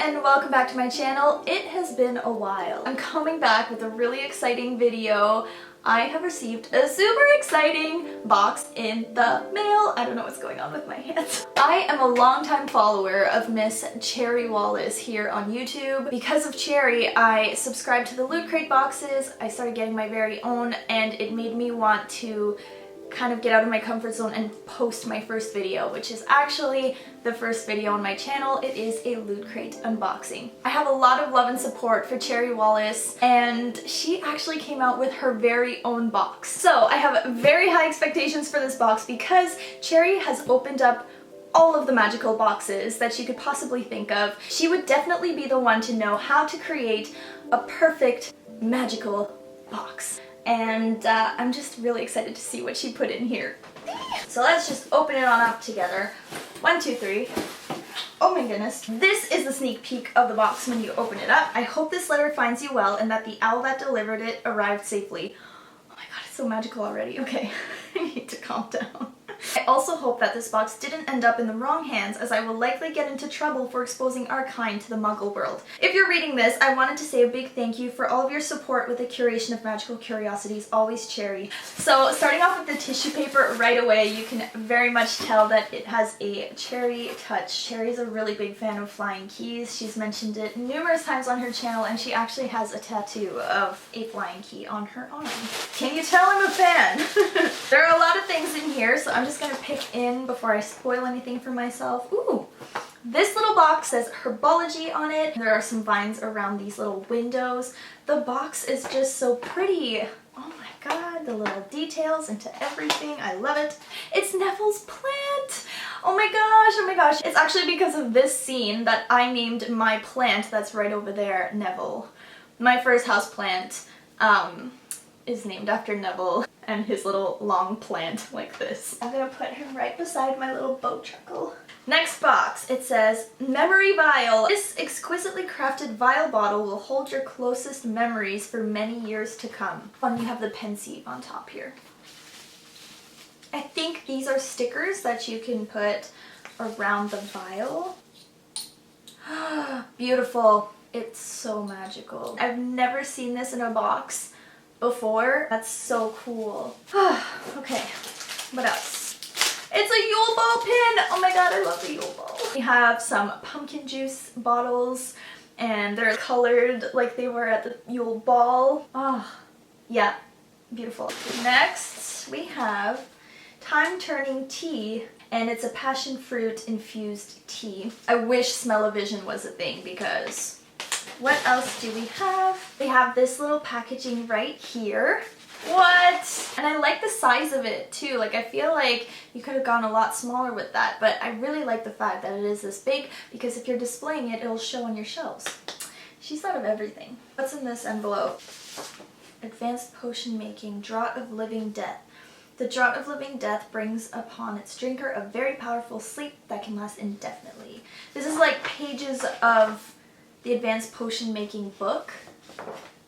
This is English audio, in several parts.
and welcome back to my channel. It has been a while. I'm coming back with a really exciting video. I have received a super exciting box in the mail. I don't know what's going on with my hands. I am a longtime follower of Miss Cherry Wallis here on YouTube. Because of Cherry, I subscribed to the Loot Crate boxes. I started getting my very own, and it made me want to kind of get out of my comfort zone and post my first video, which is actually the first video on my channel. It is a Loot Crate unboxing. I have a lot of love and support for Cherry Wallis, and she actually came out with her very own box. So I have very high expectations for this box because Cherry has opened up all of the magical boxes that she could possibly think of. She would definitely be the one to know how to create a perfect magical box. And I'm just really excited to see what she put in here. So let's just open it on up together. 1, 2, 3. Oh my goodness. This is the sneak peek of the box when you open it up. I hope this letter finds you well and that the owl that delivered it arrived safely. Oh my god, it's so magical already. Okay, I need to calm down. I also hope that this box didn't end up in the wrong hands, as I will likely get into trouble for exposing our kind to the Muggle world. If you're reading this, I wanted to say a big thank you for all of your support with the Curation of Magical Curiosities, always Cherry. So starting off with the tissue paper right away, you can very much tell that it has a cherry touch. Cherry's a really big fan of flying keys. She's mentioned it numerous times on her channel, and she actually has a tattoo of a flying key on her arm. Can you tell I'm a fan? There are a lot of things in here, so I'm just gonna pick in before I spoil anything for myself. Ooh! This little box says herbology on it. There are some vines around these little windows. The box is just so pretty. Oh my god, the little details into everything. I love it. It's Neville's plant! Oh my gosh, oh my gosh. It's actually because of this scene that I named my plant that's right over there, Neville. My first houseplant is named after Neville and his little long plant like this. I'm gonna put him right beside my little bow chuckle. Next box, it says Memory Vial. This exquisitely crafted vial bottle will hold your closest memories for many years to come. And you have the pensieve on top here. I think these are stickers that you can put around the vial. Beautiful. It's so magical. I've never seen this in a box before. That's so cool. Okay, what else? It's a Yule Ball pin! Oh my god, I love the Yule Ball. We have some pumpkin juice bottles, and they're colored like they were at the Yule Ball. Oh, yeah, beautiful. Next, we have time-turning tea, and it's a passion fruit infused tea. I wish smell-o-vision was a thing, because what else do we have? We have this little packaging right here. What? And I like the size of it too. Like, I feel like you could have gone a lot smaller with that, but I really like the fact that it is this big, because if you're displaying it, it'll show on your shelves. She's thought of everything. What's in this envelope? Advanced potion making, draught of living death. The draught of living death brings upon its drinker a very powerful sleep that can last indefinitely. This is like pages of the advanced potion making book.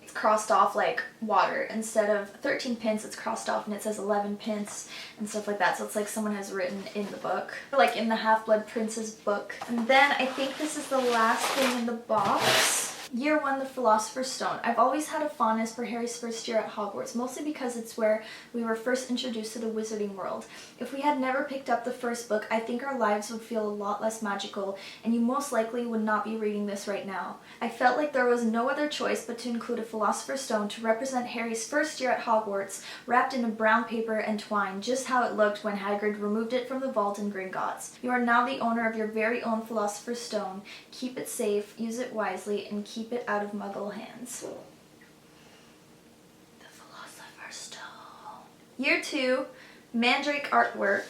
It's crossed off like water. Instead of 13 pence, it's crossed off and it says 11 pence and stuff like that. So it's like someone has written in the book, like in the Half-Blood Prince's book. And then I think this is the last thing in the box. Year 1, the Philosopher's Stone. I've always had a fondness for Harry's first year at Hogwarts, mostly because it's where we were first introduced to the wizarding world. If we had never picked up the first book, I think our lives would feel a lot less magical, and you most likely would not be reading this right now. I felt like there was no other choice but to include a Philosopher's Stone to represent Harry's first year at Hogwarts, wrapped in a brown paper and twine, just how it looked when Hagrid removed it from the vault in Gringotts. You are now the owner of your very own Philosopher's Stone. Keep it safe, use it wisely, and keep it out of Muggle hands. The Philosopher's Stone. Year 2, Mandrake artwork.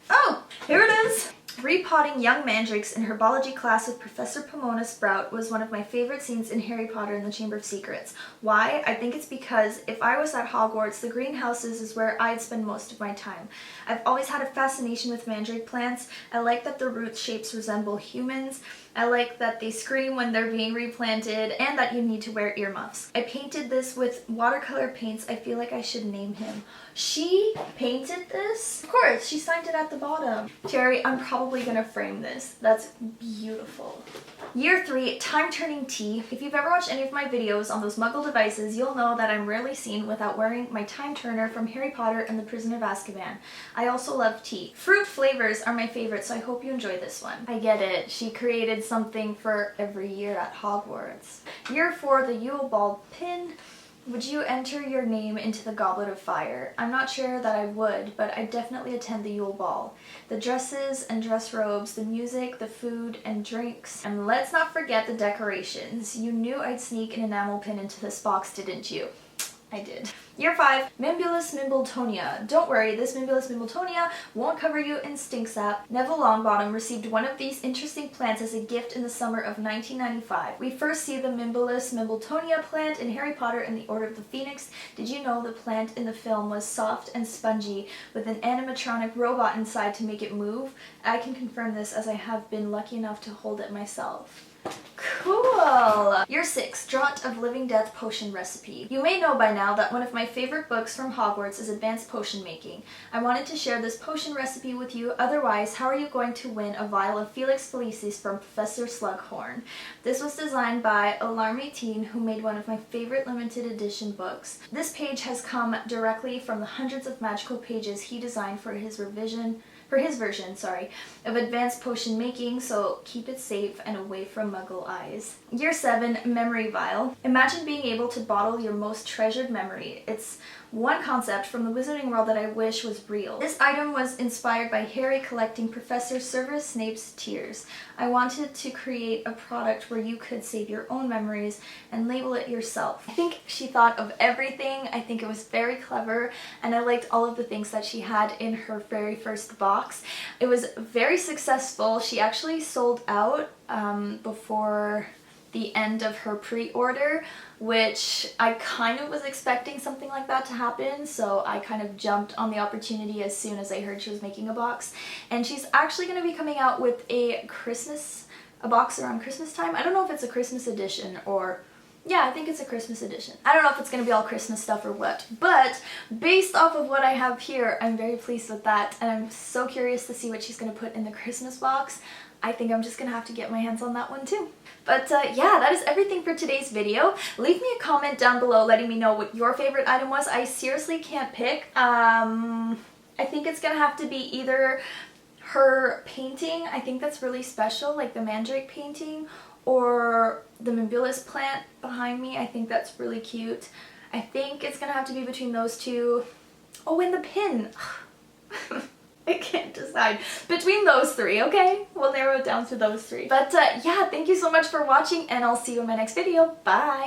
Oh, here it is! Repotting young mandrakes in herbology class with Professor Pomona Sprout was one of my favorite scenes in Harry Potter and the Chamber of Secrets. Why? I think it's because if I was at Hogwarts, the greenhouses is where I'd spend most of my time. I've always had a fascination with mandrake plants. I like that the root shapes resemble humans. I like that they scream when they're being replanted, and that you need to wear earmuffs. I painted this with watercolor paints. I feel like I should name him. She painted this? Of course, she signed it at the bottom. Cherry, I'm probably probably gonna frame this. That's beautiful. Year 3, time turning tea. If you've ever watched any of my videos on those muggle devices, you'll know that I'm rarely seen without wearing my time turner from Harry Potter and the Prisoner of Azkaban. I also love tea. Fruit flavors are my favorite, so I hope you enjoy this one. I get it. She created something for every year at Hogwarts. Year 4, the Yule Ball pin. Would you enter your name into the Goblet of Fire? I'm not sure that I would, but I'd definitely attend the Yule Ball. The dresses and dress robes, the music, the food and drinks, and let's not forget the decorations. You knew I'd sneak an enamel pin into this box, didn't you? I did. Year 5, Mimbulus Mimbletonia. Don't worry, this Mimbulus Mimbletonia won't cover you in stink sap. Neville Longbottom received one of these interesting plants as a gift in the summer of 1995. We first see the Mimbulus Mimbletonia plant in Harry Potter and the Order of the Phoenix. Did you know the plant in the film was soft and spongy with an animatronic robot inside to make it move? I can confirm this as I have been lucky enough to hold it myself. Cool! Year 6, Draught of Living Death Potion Recipe. You may know by now that one of my favorite books from Hogwarts is Advanced Potion Making. I wanted to share this potion recipe with you, otherwise how are you going to win a vial of Felix Felicis from Professor Slughorn? This was designed by Alarm18, who made one of my favorite limited edition books. This page has come directly from the hundreds of magical pages he designed for his version of Advanced Potion Making, so keep it safe and away from muggle eyes. Year 7, Memory Vial. Imagine being able to bottle your most treasured memory. It's one concept from the wizarding world that I wish was real. This item was inspired by Harry collecting Professor Severus Snape's tears. I wanted to create a product where you could save your own memories and label it yourself. I think she thought of everything. I think it was very clever, and I liked all of the things that she had in her very first box. It was very successful. She actually sold out before the end of her pre-order, which I kind of was expecting something like that to happen, so I kind of jumped on the opportunity as soon as I heard she was making a box. And she's actually going to be coming out with a box around Christmas time. I don't know if it's a Christmas edition or... yeah, I think it's a Christmas edition. I don't know if it's going to be all Christmas stuff or what, but based off of what I have here, I'm very pleased with that, and I'm so curious to see what she's going to put in the Christmas box. I think I'm just going to have to get my hands on that one too. But yeah, that is everything for today's video. Leave me a comment down below letting me know what your favorite item was. I seriously can't pick. I think it's going to have to be either her painting, I think that's really special, like the Mandrake painting, or the Mimbulus plant behind me. I think that's really cute. I think it's gonna have to be between those two. Oh, and the pin. I can't decide. Between those three, okay? We'll narrow it down to those three. But yeah, thank you so much for watching, and I'll see you in my next video. Bye!